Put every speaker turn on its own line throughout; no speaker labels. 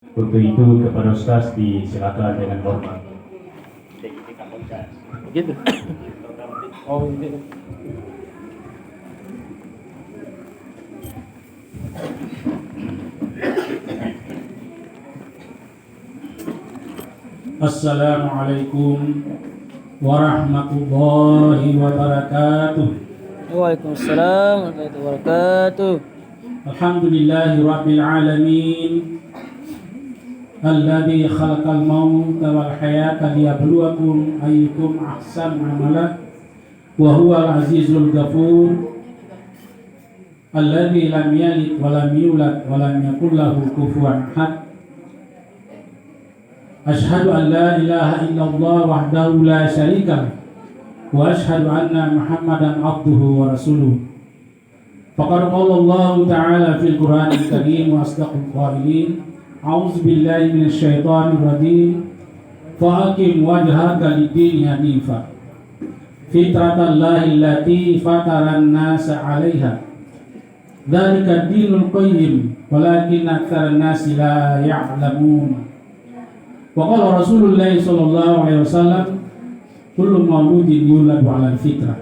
Untuk itu kepada Ustaz disilakan dengan hormat.
Gitu. Oh, gitu.
Assalamualaikum warahmatullahi wabarakatuh.
Waalaikumsalam warahmatullahi wabarakatuh.
Alhamdulillahi rabbil alamin. Alladzi khalaqal mauta wal hayata liyabluwakum ayyukum ahsanu amala wa huwal azizul ghafur. Alladzi lam yalid wa lam yulad wa lam yakul lahu kufuwan ahad. Ashhadu an la ilaha illallah wahdahu la syarika lah wa ashhadu anna Muhammadan abduhu wa rasuluh. Faqad qala Allah ta'ala fil Qur'anil Karim wa asdaqul qailin. A'udzu billahi minasy syaithanir rajim. Fa'aqim wajhaka lid-dini hanifa fitratallahi allati fataran nasa 'alaiha. Dzalika ad-dinul qayyim walakin aktsaran nasi la ya'lamun. Wa qala Rasulullah sallallahu alaihi wasallam, kullu mauludin yuladu 'alal fitrah.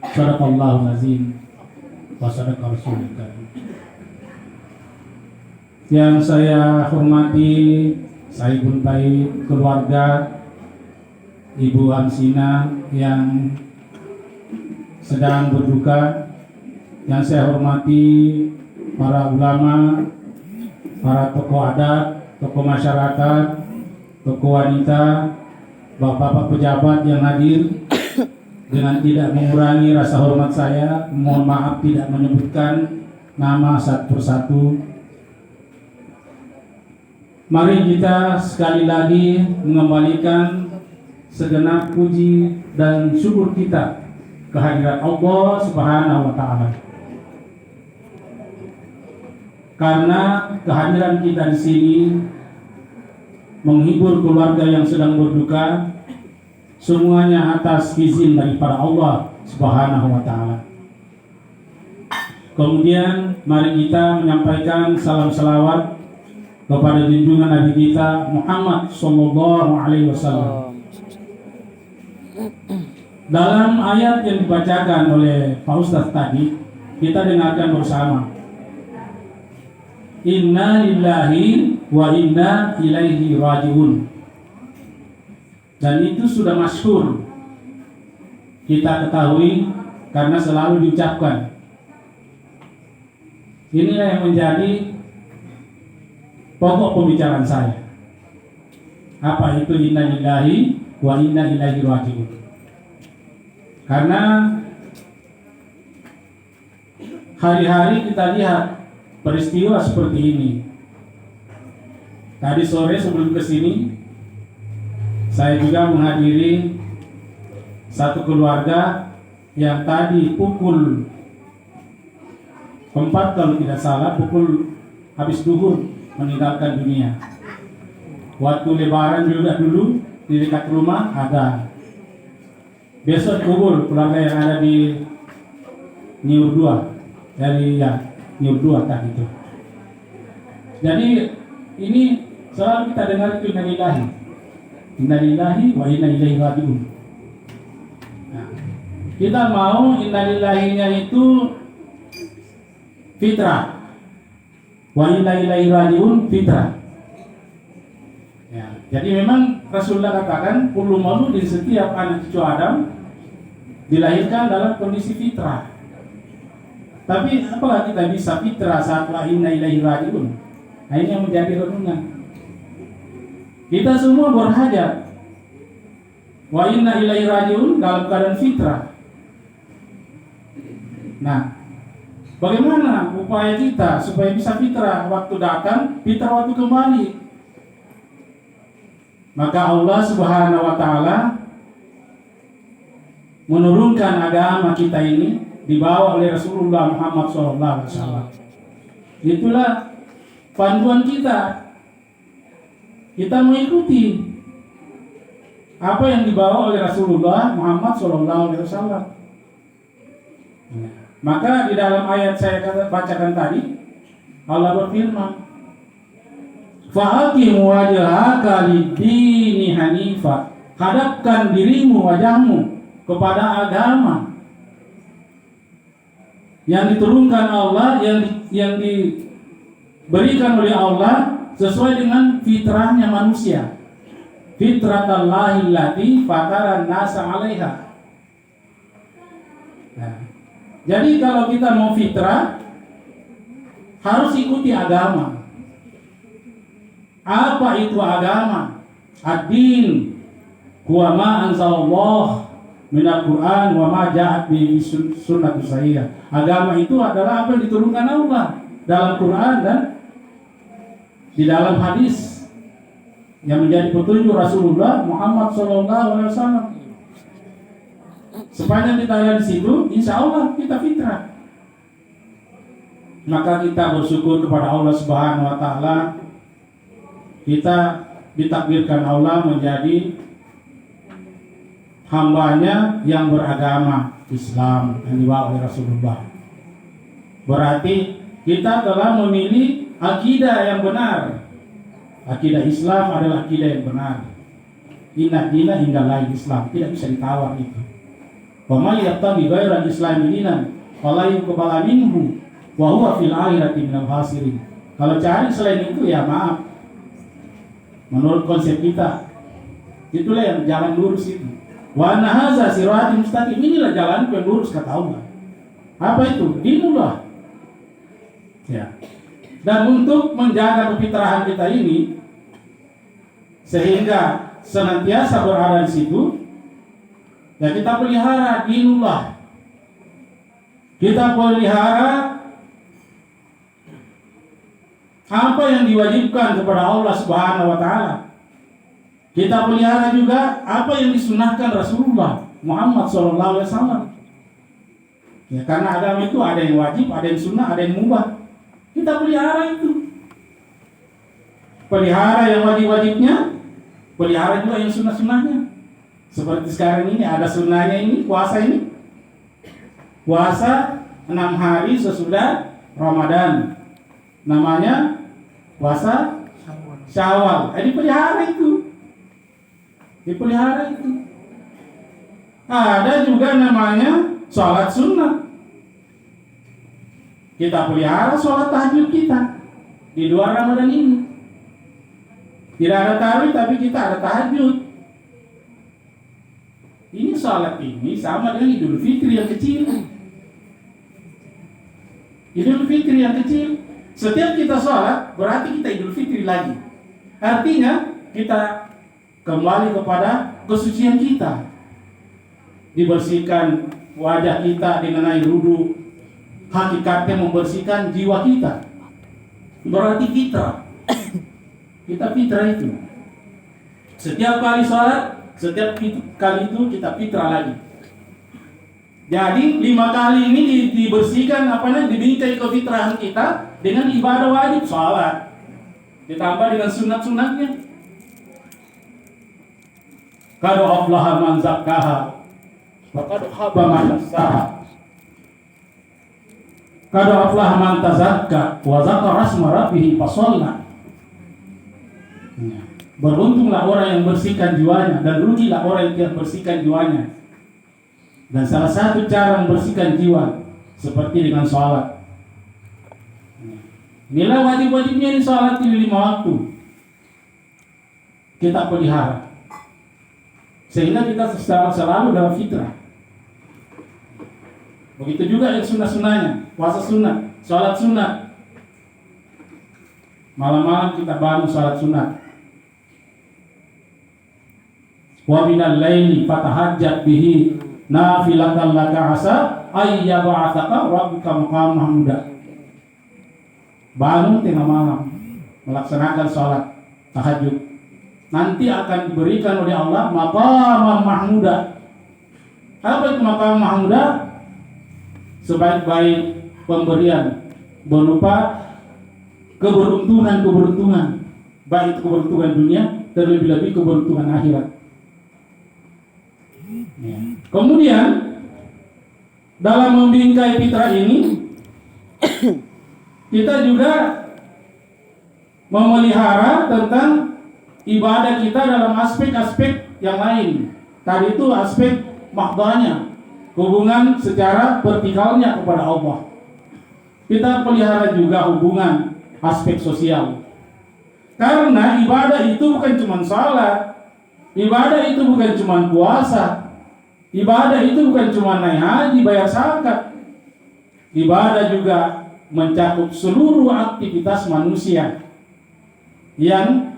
Shadaqallahu azim wa sadaqa rasulul karim. Yang saya hormati Saibun Baik, keluarga Ibu Hamsina yang sedang berduka. Yang saya hormati para ulama, para tokoh adat, tokoh masyarakat, tokoh wanita, bapak-bapak pejabat yang hadir. Dengan tidak mengurangi rasa hormat saya, mohon maaf tidak menyebutkan nama satu persatu. Mari kita sekali lagi mengembalikan segenap puji dan syukur kita kehadirat Allah Subhanahu wa Ta'ala. Karena kehadiran kita di sini menghibur keluarga yang sedang berduka, semuanya atas izin daripada Allah Subhanahu wa Ta'ala. Kemudian mari kita menyampaikan salam salawat kepada junjungan Nabi kita Muhammad sallallahu alaihi wasallam. Dalam ayat yang dibacakan oleh Pak Ustaz tadi, kita dengarkan bersama. Inna lillahi wa inna ilaihi rajiun. Dan itu sudah masyhur, kita ketahui karena selalu diucapkan. Inilah yang menjadi pokok pembicaraan saya. Apa itu inna lillahi wa inna ilaihi rajiun? Karena hari-hari kita lihat peristiwa seperti ini. Tadi sore sebelum kesini, saya juga menghadiri satu keluarga yang tadi pukul 4 kalau tidak salah, pukul habis duhur meninggalkan dunia. Waktu lebaran juga dulu di dekat rumah ada. Besok kubur keluarga yang ada di Niur 2 dari Niur 2 tadi itu. Jadi ini selalu kita dengar itu innalillahi. Innalillahi wa inna ilaihi rajiun. Nah, kita mau innalillahinya itu fitrah, wa inna ilaihi rajiun fitrah. Ya, jadi memang Rasulullah katakan kullu mauludin, setiap anak cucu Adam dilahirkan dalam kondisi fitrah. Tapi apakah kita bisa fitrah saat wa inna ilaihi rajiun? Nah, ini yang menjadi renungan. Kita semua berhajat wa inna ilaihi rajiun dalam keadaan fitrah. Nah, bagaimana upaya kita supaya bisa fitrah waktu datang, fitrah waktu kembali? Maka Allah Subhanahu wa Ta'ala menurunkan agama kita ini dibawa oleh Rasulullah Muhammad SAW. Itulah panduan kita. Kita mengikuti apa yang dibawa oleh Rasulullah Muhammad SAW. Maka di dalam ayat saya bacakan tadi, Allah berfirman, Fa'aqim wajhaka lid-dini hanifa. Hadapkan dirimu, wajahmu kepada agama yang diturunkan Allah, yang diberikan oleh Allah sesuai dengan fitrahnya manusia. Fitratallahi allati fatara an-nasa 'alaiha. Nah, jadi kalau kita mau fitrah harus ikuti agama. Apa itu agama? Ad-din huwa ma anzalallah minal Qur'an wa ma ja'at bi sunnah sahihah. Agama itu adalah apa yang diturunkan Allah dalam Quran dan di dalam hadis yang menjadi petunjuk Rasulullah Muhammad SAW. Sepanjang kita ada di situ, insya Allah kita fitrah. Maka kita bersyukur kepada Allah Subhanahu Wa Taala. Kita ditakdirkan Allah menjadi hambanya yang beragama Islam yang dibawa oleh Rasulullah. Berarti kita telah memilih akidah yang benar. Akidah Islam adalah akidah yang benar. Inna dina indallahi Islam, tidak bisa ditawar itu. Wa may yattabi ghairal islami dinan fala yuqbal minhu wa huwa fil akhirati minal khasirin. Kalau cari selain itu ya maaf. Menurut konsep kita, itulah yang jalan lurus itu. Wa anna hadza siratal mustaqim, inilah jalan yang lurus kata Allah. Apa itu? Dinullah. Ya. Dan untuk menjaga kefitrahan kita ini sehingga senantiasa berada di situ, ya kita pelihara dinullah. Kita pelihara apa yang diwajibkan kepada Allah Subhanahu wa taala. Kita pelihara juga apa yang disunahkan Rasulullah Muhammad SAW. Ya, karena agama itu ada yang wajib, ada yang sunnah, ada yang mubah. Kita pelihara itu. Pelihara yang wajib-wajibnya, pelihara juga yang sunnah-sunnahnya. Seperti sekarang ini ada sunnahnya ini, puasa ini. Puasa 6 hari sesudah Ramadan. Namanya puasa Syawal. Dipelihara itu. Dipelihara itu. Ada juga namanya sholat sunnah. Kita pelihara sholat tahajud kita di luar Ramadan ini. Tidak ada tarawih tapi kita ada tahajud. Ini sholat ini sama dengan Idul Fitri yang kecil. Idul Fitri yang kecil. Setiap kita sholat berarti kita Idul Fitri lagi. Artinya kita kembali kepada kesucian kita. Dibersihkan wajah kita dengan air wudu. Hakikatnya membersihkan jiwa kita. Berarti fitrah. Kita fitrah itu. Setiap kali sholat, setiap kali itu kita fitrah lagi. Jadi 5 kali ini dibersihkan dibingkai kefitrahan kita dengan ibadah wajib sholat. Ditambah dengan sunat-sunatnya. Qad aflaha man zakkaha wa qad khaba man dassaha. Qad aflaha man tazakka wa zakara asma rabbih fasalla. Beruntunglah orang yang bersihkan jiwanya dan rugilah orang yang tidak bersihkan jiwanya. Dan salah satu cara membersihkan jiwa seperti dengan sholat. Inilah wajib-wajibnya ini sholat di 5 waktu. Kita pelihara. Sehingga kita selalu dalam fitrah. Begitu juga yang sunnah-sunnahnya. Puasa sunnah, sholat sunnah. Malam-malam kita bangun sholat sunnah. Wa minal laili fatahajjat bihi nafilatan laka asa ayyaba'atsaka rabbuka maqaman mahmuda. Bangun tengah malam melaksanakan sholat tahajud, nanti akan diberikan oleh Allah maqaman mahmuda. Apa itu maqaman mahmuda? Sebaik-baik pemberian berupa keberuntungan, baik keberuntungan dunia, terlebih-lebih keberuntungan akhirat. Ya. Kemudian dalam membingkai fitrah ini kita juga memelihara tentang ibadah kita dalam aspek-aspek yang lain. Tadi itu aspek mahdhahnya, hubungan secara vertikalnya kepada Allah. Kita pelihara juga hubungan aspek sosial. Karena ibadah itu bukan cuma salat, ibadah itu bukan cuma puasa, ibadah itu bukan cuma naik haji, bayar zakat. Ibadah juga mencakup seluruh aktivitas manusia yang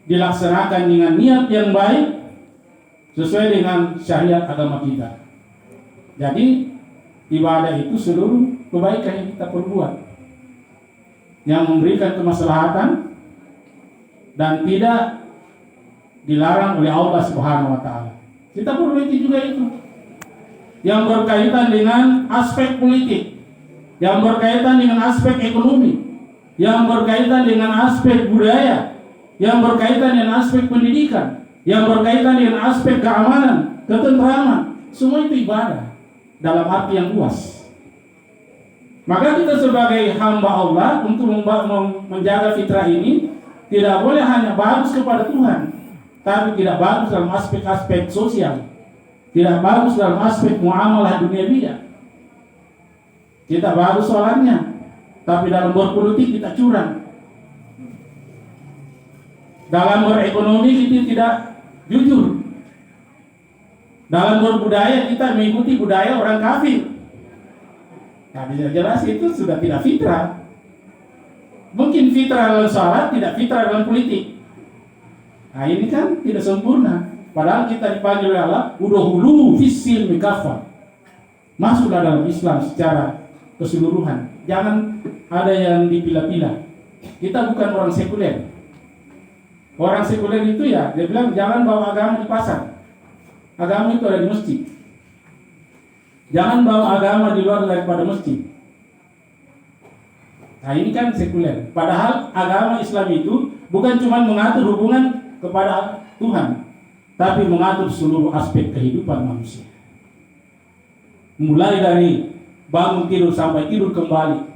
dilaksanakan dengan niat yang baik sesuai dengan syariat agama kita. Jadi ibadah itu seluruh kebaikan yang kita perbuat yang memberikan kemaslahatan dan tidak dilarang oleh Allah Subhanahu wa taala. Kita perbaiki juga itu. Yang berkaitan dengan aspek politik, yang berkaitan dengan aspek ekonomi, yang berkaitan dengan aspek budaya, yang berkaitan dengan aspek pendidikan, yang berkaitan dengan aspek keamanan, ketentraman, semua itu ibadah dalam arti yang luas. Maka kita sebagai hamba Allah untuk menjaga fitrah ini tidak boleh hanya bagus kepada Tuhan, tapi tidak bagus dalam aspek-aspek sosial, tidak bagus dalam aspek muamalah duniawiya. Kita bagus soalnya, tapi dalam berpolitik kita curang. Dalam berekonomi kita tidak jujur. Dalam berbudaya kita mengikuti budaya orang kafir. Nah, jelas itu sudah tidak fitrah. Mungkin fitrah dalam salat, tidak fitrah dalam politik. Nah, ini kan tidak sempurna. Padahal kita dipanggil oleh Allah, udhulu fisil mikafah. Masuklah dalam Islam secara keseluruhan. Jangan ada yang dipilah-pilah. Kita bukan orang sekuler. Orang sekuler itu ya, dia bilang jangan bawa agama di pasar. Agama itu ada di masjid. Jangan bawa agama di luar daripada masjid. Nah, ini kan sekuler. Padahal agama Islam itu bukan cuma mengatur hubungan kepada Tuhan, tapi mengatur seluruh aspek kehidupan manusia. Mulai dari bangun tidur sampai tidur kembali,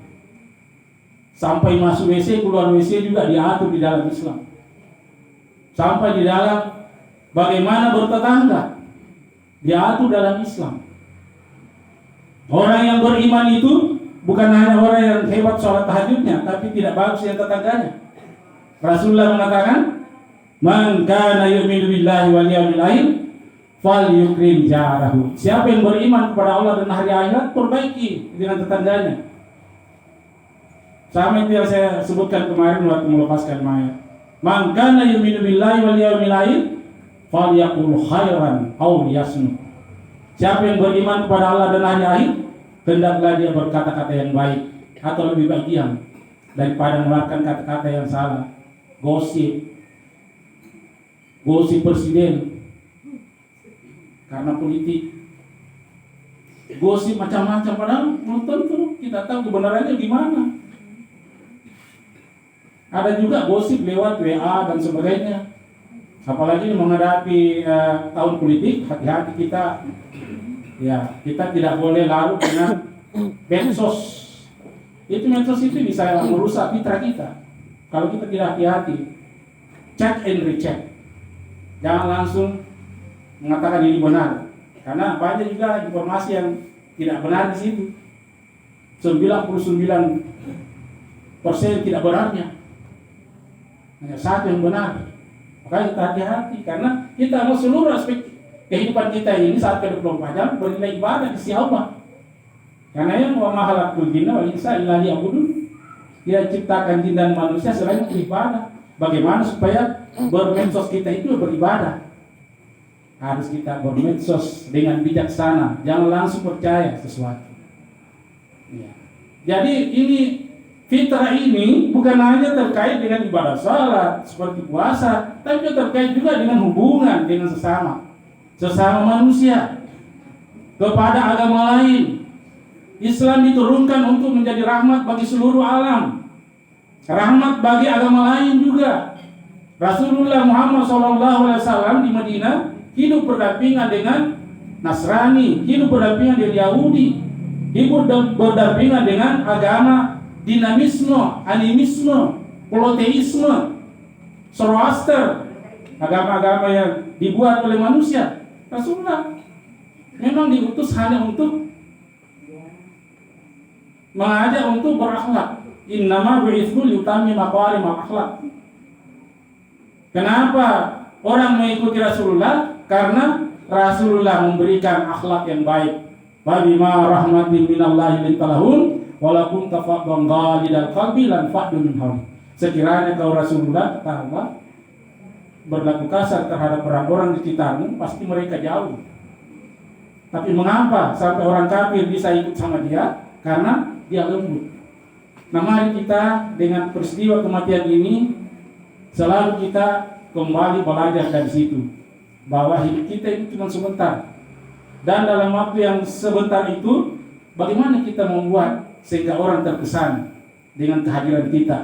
sampai masuk WC, keluar WC juga diatur di dalam Islam. Sampai di dalam bagaimana bertetangga, diatur dalam Islam. Orang yang beriman itu bukan hanya orang yang hebat sholat tahajudnya, tapi tidak bagus yang tetangganya. Rasulullah mengatakan, "Man kana yu'minu billahi wal yawmil akhir falyukrim jarahu." Siapa yang beriman kepada Allah dan hari akhirat, perbaiki dengan tetangganya. Sama itu yang saya sebutkan kemarin waktu melepaskan mayat. Man kana yu'minu billahi wal yawmil akhir falyaqul khairan aw liyasmut. Siapa yang beriman kepada Allah dan hari akhir, hendaklah dia berkata-kata yang baik, atau lebih baik diam daripada mengeluarkan kata-kata yang salah. Gosip presiden karena politik, gosip macam-macam, padahal belum tentu kita tahu kebenarannya gimana. Ada juga gosip lewat WA dan sebagainya. Apalagi menghadapi tahun politik, hati-hati kita. Ya, kita tidak boleh larut dengan medsos. Itu medsos itu bisa merusak fitrah kita. Kalau kita tidak hati-hati, check and recheck. Jangan langsung mengatakan ini benar, karena banyak juga informasi yang tidak benar di situ. 99% tidak benarnya, hanya satu yang benar. Makanya kita hati-hati, karena kita mau seluruh aspek kehidupan kita ini saat ke-24 jam bernilai ibadah di sisi Allah. Karena yang wa ma khalaqtul jinna wal insa illa liya'budun. Dia ciptakan jin dan manusia selain beribadah. Bagaimana supaya bermedsos kita itu beribadah? Harus kita bermedsos dengan bijaksana, jangan langsung percaya sesuatu. Ya. Jadi ini fitrah ini bukan hanya terkait dengan ibadah salat seperti puasa, tapi juga terkait juga dengan hubungan dengan sesama manusia, kepada agama lain. Islam diturunkan untuk menjadi rahmat bagi seluruh alam, rahmat bagi agama lain juga. Rasulullah Muhammad SAW di Madinah hidup berdampingan dengan Nasrani, hidup berdampingan dengan Yahudi, hidup berdampingan dengan agama dinamisme, animisme, Polytheisme, Zoroaster, agama-agama yang dibuat oleh manusia. Rasulullah memang diutus hanya untuk mengajak untuk berakhlak. Innama bu'itsu liutammima makarim akhlak. Kenapa orang mengikuti Rasulullah? Karena Rasulullah memberikan akhlak yang baik. Wa bima rahmatin minallahi lintalahun walakum tafaddan ghalidal qalbi lan fa'du min hawli. Sekiranya kau Rasulullah kata Allah berlaku kasar terhadap orang-orang di sekitarmu, pasti mereka jauh. Tapi mengapa sampai orang kafir bisa ikut sama dia? Karena dia lembut. Nah, mari kita dengan peristiwa kematian ini selalu kita kembali belajar dari situ, bahwa hidup kita itu cuma sebentar. Dan dalam waktu yang sebentar itu, bagaimana kita membuat sehingga orang terkesan dengan kehadiran kita,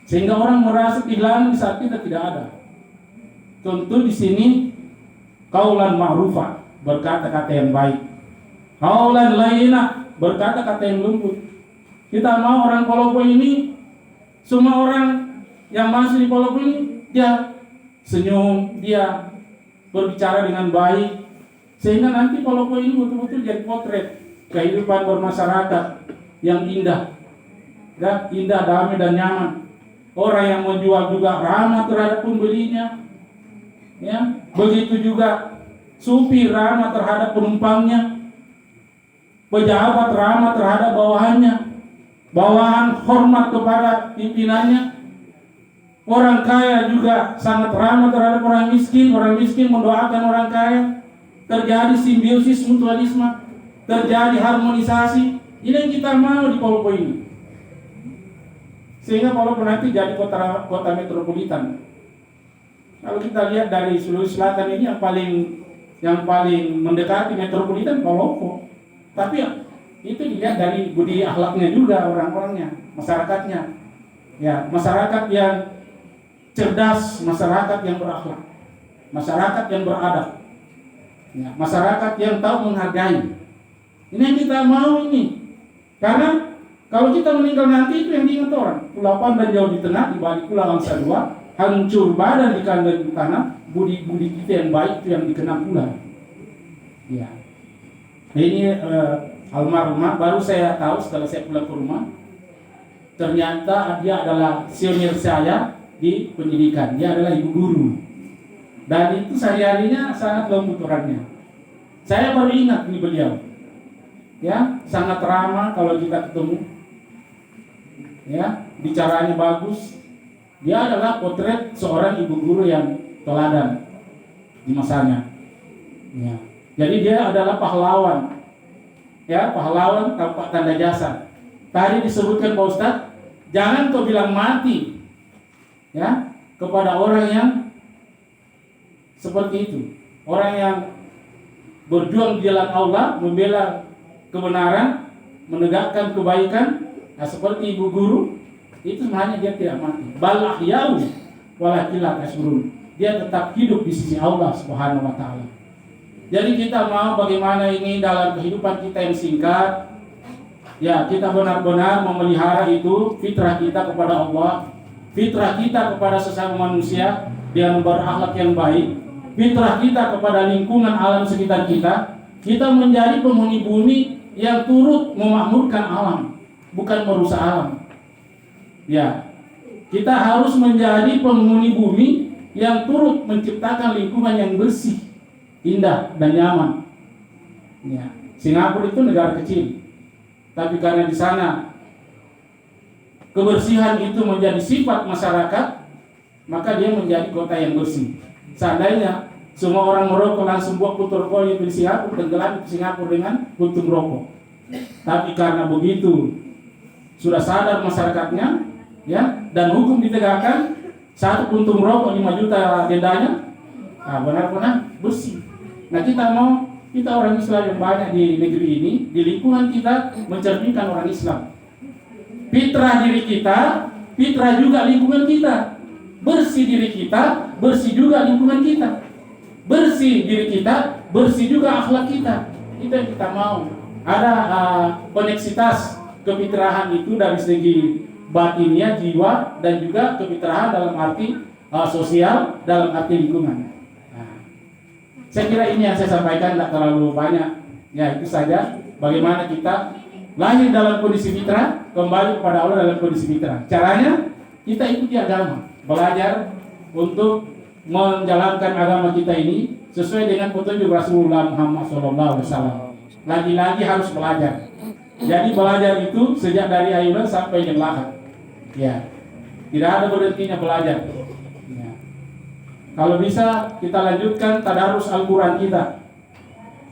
sehingga orang merasa kehilangan di saat kita tidak ada. Tentu di sini qaulan ma'rufa, berkata-kata yang baik. Qaulan layyina, berkata-kata yang lembut. Kita mau orang Palopo ini, semua orang yang masuk di Palopo ini, dia senyum, dia berbicara dengan baik, sehingga nanti Palopo ini betul-betul jadi potret kehidupan bermasyarakat yang indah, dan indah, damai dan nyaman. Orang yang menjual juga ramah terhadap pembelinya, ya. Begitu juga supir ramah terhadap penumpangnya, pejabat ramah terhadap bawahannya, bawahan hormat kepada pimpinannya. Orang kaya juga sangat ramah terhadap orang miskin mendoakan orang kaya. Terjadi simbiosis mutualisme, terjadi harmonisasi. Ini yang kita mau di Palopo ini, sehingga Palopo nanti jadi kota metropolitan. Kalau kita lihat dari Sulawesi Selatan ini yang paling mendekati metropolitan Palopo. Tapi itu dilihat dari budi akhlaknya juga orang-orangnya, masyarakatnya. Ya, masyarakat yang cerdas, masyarakat yang berakhlak, masyarakat yang beradab. Ya, masyarakat yang tahu menghargai. Ini yang kita mau ini. Karena kalau kita meninggal nanti, itu yang diingat orang. Pulau Pandan jauh di tengah, di balik Pulau Angsa II, hancur badan di kandang tanah, budi-budi kita yang baik itu yang dikenang pula. Ya. Ini almarhumah baru saya tahu setelah saya pulang ke rumah. Ternyata dia adalah senior saya di pendidikan. Dia adalah ibu guru. Dan itu sehari-harinya sangat lembut orangnya. Saya baru ingat ini beliau. Ya, sangat ramah kalau kita ketemu. Ya, bicaranya bagus. Dia adalah potret seorang ibu guru yang teladan di masanya. Ya. Jadi dia adalah pahlawan. Ya, pahlawan tanpa tanda jasa. Tadi disebutkan Pak Ustadz, jangan kau bilang mati. Ya, kepada orang yang seperti itu, orang yang berjuang di jalan Allah, membela kebenaran, menegakkan kebaikan, nah seperti ibu guru, itu sebenarnya dia tidak mati. Bal ahya'u walakin la tash'urun. Dia tetap hidup di sisi Allah Subhanahu wa taala. Jadi kita mau bagaimana ini dalam kehidupan kita yang singkat, ya kita benar-benar memelihara itu fitrah kita kepada Allah, fitrah kita kepada sesama manusia dengan berakhlak yang baik, fitrah kita kepada lingkungan alam sekitar kita. Kita menjadi penghuni bumi yang turut memakmurkan alam, bukan merusak alam. Ya, kita harus menjadi penghuni bumi yang turut menciptakan lingkungan yang bersih, indah dan nyaman. Ya, Singapura itu negara kecil, tapi karena di sana kebersihan itu menjadi sifat masyarakat, maka dia menjadi kota yang bersih. Seandainya semua orang merokok langsung buat puntung rokok di Singapura, tenggelam di Singapura dengan puntung rokok. Tapi karena begitu sudah sadar masyarakatnya, ya, dan hukum ditegakkan, satu puntung rokok 5 juta dendanya, nah, benar-benar bersih. Nah kita orang Islam yang banyak di negeri ini, di lingkungan kita mencerminkan orang Islam. Fitrah diri kita, fitrah juga lingkungan kita. Bersih diri kita, bersih juga lingkungan kita. Bersih diri kita, bersih juga akhlak kita. Itu yang kita mau. Ada koneksitas kefitrahan itu dari segi batinnya, jiwa, dan juga kemitraan dalam arti sosial, dalam arti lingkungan. Nah, saya kira ini yang saya sampaikan, tidak terlalu banyak. Ya, itu saja bagaimana kita lahir dalam kondisi mitra, kembali kepada Allah dalam kondisi mitra. Caranya kita ikuti agama, belajar untuk menjalankan agama kita ini sesuai dengan petunjuk Rasulullah Muhammad SAW. Lagi-lagi harus belajar. Jadi belajar itu sejak dari ayunan sampai jenglahan. Ya, tidak ada berhentinya belajar. Ya. Kalau bisa kita lanjutkan tadarus Al-Quran kita.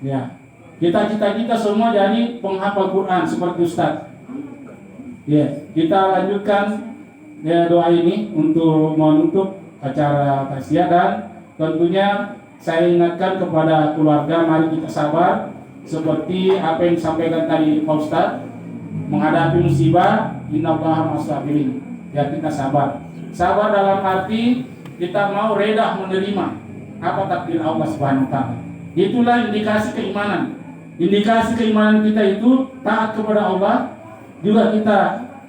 Ya, kita semua jadi penghafal Quran seperti Ustaz. Ya, kita lanjutkan ya, doa ini untuk menutup acara takziah, dan tentunya saya ingatkan kepada keluarga, mari kita sabar seperti apa yang disampaikan tadi Pak Ustaz, menghadapi musibah innallaha ma'as-sabirin. Ya, kita sabar. Sabar dalam arti kita mau reda menerima apa takdir Allah Subhanahu wa taala. Itulah indikasi keimanan. Indikasi keimanan kita itu taat kepada Allah, juga kita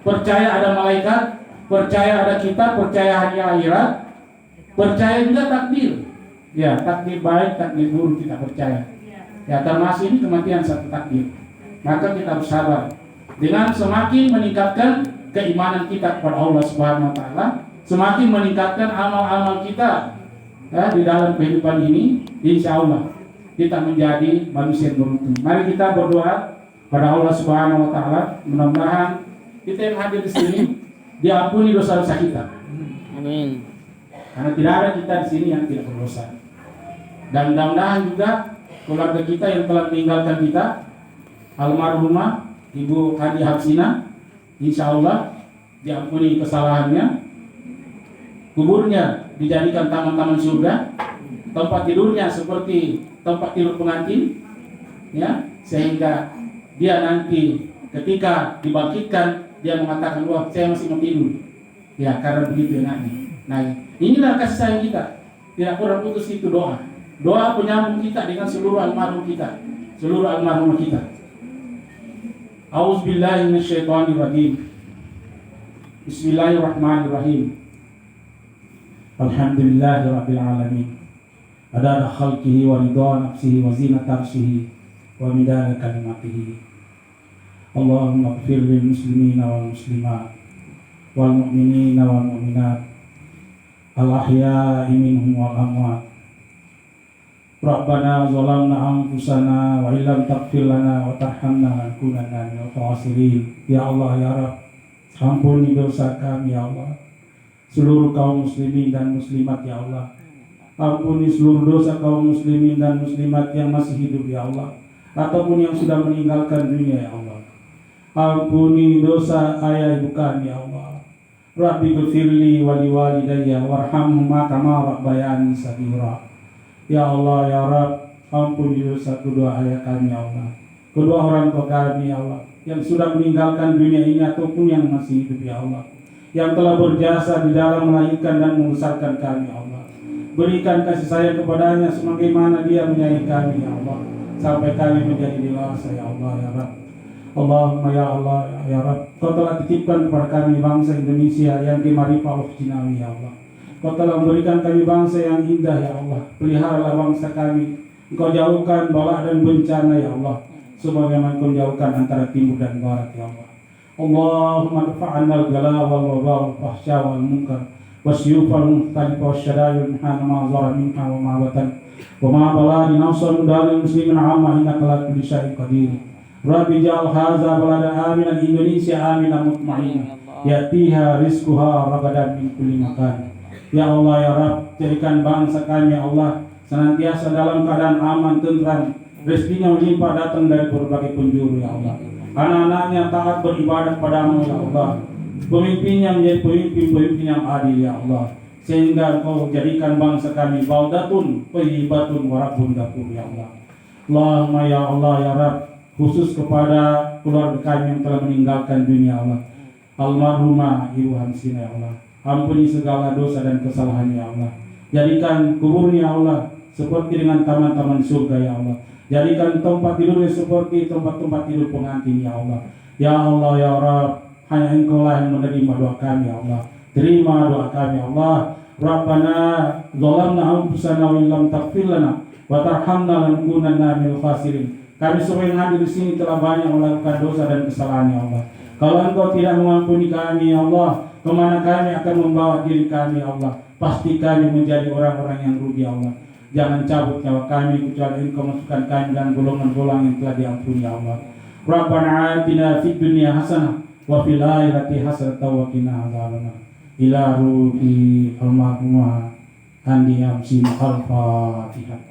percaya ada malaikat, percaya ada kita, percaya hari akhirat, percaya juga takdir. Ya, takdir baik, takdir buruk kita percaya. Ya, termasuk ini kematian satu takdir. Maka kita harus sabar. Dengan semakin meningkatkan keimanan kita kepada Allah Subhanahu wa taala, semakin meningkatkan amal-amal kita ya, di dalam kehidupan ini, insya Allah kita menjadi manusia yang beruntung. Mari kita berdoa pada Allah Subhanahu wa taala, mudah-mudahan kita yang hadir di sini diampuni dosa-dosa kita.
Amin.
Karena tidak ada kita di sini yang tidak berdosa. Dan mudah-mudahan juga keluarga kita yang telah meninggalkan kita, almarhumah Ibu Hadi Habsina, insya Allah diampuni kesalahannya, kuburnya dijadikan taman-taman surga, tempat tidurnya seperti tempat tidur pengantin, ya, sehingga dia nanti ketika dibangkitkan dia mengatakan, wah saya masih mau tidur, ya, karena begitu enaknya. Nah, inilah kasih sayang kita, tidak pernah putus itu doa. Doa penyambung kita dengan seluruh almarhum kita, seluruh almarhum kita. A'udzubillahi minasyaitonirrajim. Bismillahirrahmanirrahim. Alhamdulillahirabbil alamin. Adada khalqihi wa ridha nafsihi wa zinata arshihi wa midada kalimatihi. Allahumma ighfir lil muslimina wal muslimat wal mu'minina wal mu'minat al ahya'i minhum wal amwat. Rabbana zalamna anfusana wa illam taghfir lana wa tarhamna lanakunanna minal khasirin. Ya Allah, ya Rabb, ampuni dosa kami ya Allah, seluruh kaum muslimin dan muslimat ya Allah. Ampuni seluruh dosa kaum muslimin dan muslimat yang masih hidup ya Allah, ataupun yang sudah meninggalkan dunia ya Allah. Ampuni dosa ayah ibu kami ya Allah. Rabbi ghfirli wa liwalidayya warhamhuma kama rabbayani shaghira. Ya Allah, ya Rabb, ampuni dosa kedua ayah kami ya Allah, kedua orang tua kami ya Allah, yang sudah meninggalkan dunia ini ataupun yang masih hidup ya Allah, yang telah berjasa di dalam melahirkan dan membesarkan kami ya Allah. Berikan kasih sayang kepadanya sebagaimana dia menyayangi kami ya Allah, sampai kami menjadi dewasa ya Allah, ya Rabb. Allahumma ya Allah, ya Rabb, Kau telah titipkan kepada kami bangsa Indonesia yang kimarifah jinawi ya Allah. Kau telah memberikan kami bangsa yang indah ya Allah. Peliharalah bangsa kami. Engkau jauhkan bala dan bencana ya Allah, sebagaimana Kau jauhkan antara timur dan barat ya Allah. Allahumma rfa'anna al-ghala wal waba wal fahsya wal munkar wasyufa wal muhtalifa wasyadayul mihana ma zara minha wa ma batan wa ma balani nasr dalil muslimin amma innaka la kulli syai'in qadir. Rabbi ja'al hadza balada aminan Indonesia aminan mutma'inna yatiha rizquha ragadan min kulli makan. Ya Allah, ya Rabb, jadikan bangsa kami ya Allah senantiasa dalam keadaan aman, tentram, rezekinya melimpah datang dari berbagai penjuru ya Allah. Anak-anaknya taat beribadah padamu ya Allah. Pemimpinnya menjadi pemimpin yang adil ya Allah. Sehingga Engkau jadikan bangsa kami baldatun thayyibatun wa rabbun ghafur ya Allah. Allahumma ya Allah, ya Rabb, khusus kepada keluarga kami yang telah meninggalkan dunia Allah, almarhumah Ibu Hamsina ya Allah. Ampuni segala dosa dan kesalahannya ya Allah. Jadikan kuburnya ya Allah seperti dengan taman-taman surga ya Allah. Jadikan tempat tidurnya seperti tempat-tempat tidur pengantin ya Allah. Ya Allah, ya Rabb, hanya Engkau lah yang menerima doa kami ya Allah. Terima doa kami ya Allah. Rabbana zalamna anfusana wa illam taghfir lana wa tarhamna lanakunanna minal khasirin. Kami semua yang hadir di sini telah banyak melakukan dosa dan kesalahan ya Allah. Kalau Engkau tidak mengampuni kami ya Allah, kemana kami akan membawa diri kami ya Allah? Pasti kami menjadi orang-orang yang rugi ya Allah. Jangan cabut nyawa kami kecuali Engkau masukkan kami dalam golongan-golongan yang telah diampuni ya Allah. Rabbana atina fid dunya hasanah wa fil akhirati hasanah wa qina adzabannar. Ila ruhi al-marhumah Andi Amsin al-Fatihah.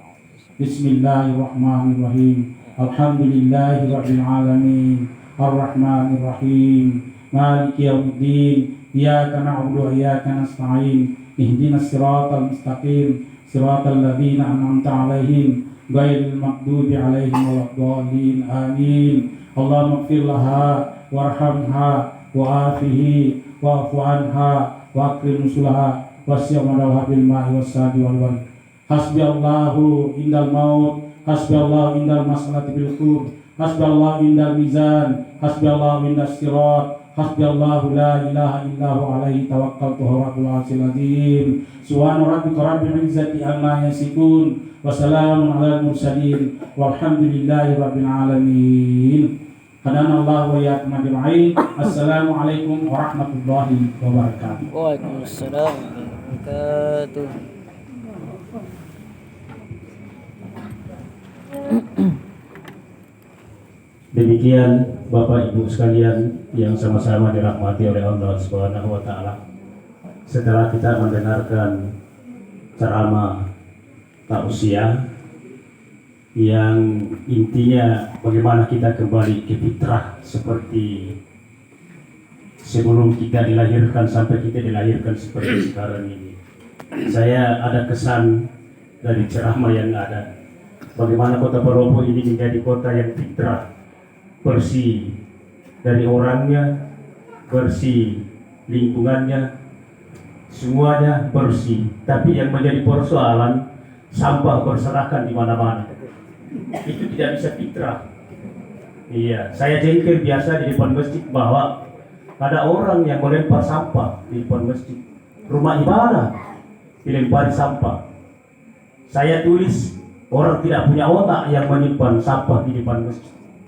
Bismillahirrahmanirrahim. Alhamdulillahi rabbil alamin. Ar-Rahmanir Rahim. Maliki yaumiddin. Iyyaka na'budu wa iyyaka nasta'in. Ihdinas siratal mustaqim. Siratal ladzina an'amta 'alaihim ghairil maghdubi 'alaihim waladdallin. Amin. Allahumma ighfir laha warhamha wa'afihi wa'fu anha wa'akrim nusulaha wasyamadaha bil ma'i wassadi wal wal. Hasbiyallahu indal maut, hasbiyallahu indal mas'alati bil qubur, hasbiyallahu indal mizan, hasbiyallahu indas sirat, hasbiyallahu la ilaha illahu alaihi tawakkaltu wa rabbul arsyil azim. Subhana rabbika rabbil izzati amma yasifun wa salamun alal mursalin walhamdulillahi rabbil alamin. Hadanallahu wa iyyakum ajma'in. Assalamualaikum warahmatullahi wabarakatuh.
Waalaikumsalam warahmatullahi wabarakatuh.
Demikian Bapak Ibu sekalian yang sama-sama dirahmati oleh Allah Subhanahu wa taala. Setelah kita mendengarkan ceramah tausiah yang intinya bagaimana kita kembali ke fitrah seperti sebelum kita dilahirkan sampai kita dilahirkan seperti sekarang ini. Saya ada kesan dari ceramah yang ada. Bagaimana Kota Palopo ini menjadi kota yang fitrah, bersih dari orangnya, bersih lingkungannya, semuanya bersih. Tapi yang menjadi persoalan, sampah berserakan di mana-mana. Itu tidak bisa fitrah. Iya, saya jengkel biasa di depan masjid bahwa ada orang yang melempar sampah di depan masjid. Rumah ibadah dilempari sampah. Saya tulis orang tidak punya otak yang menyimpan sampah di depan masjid.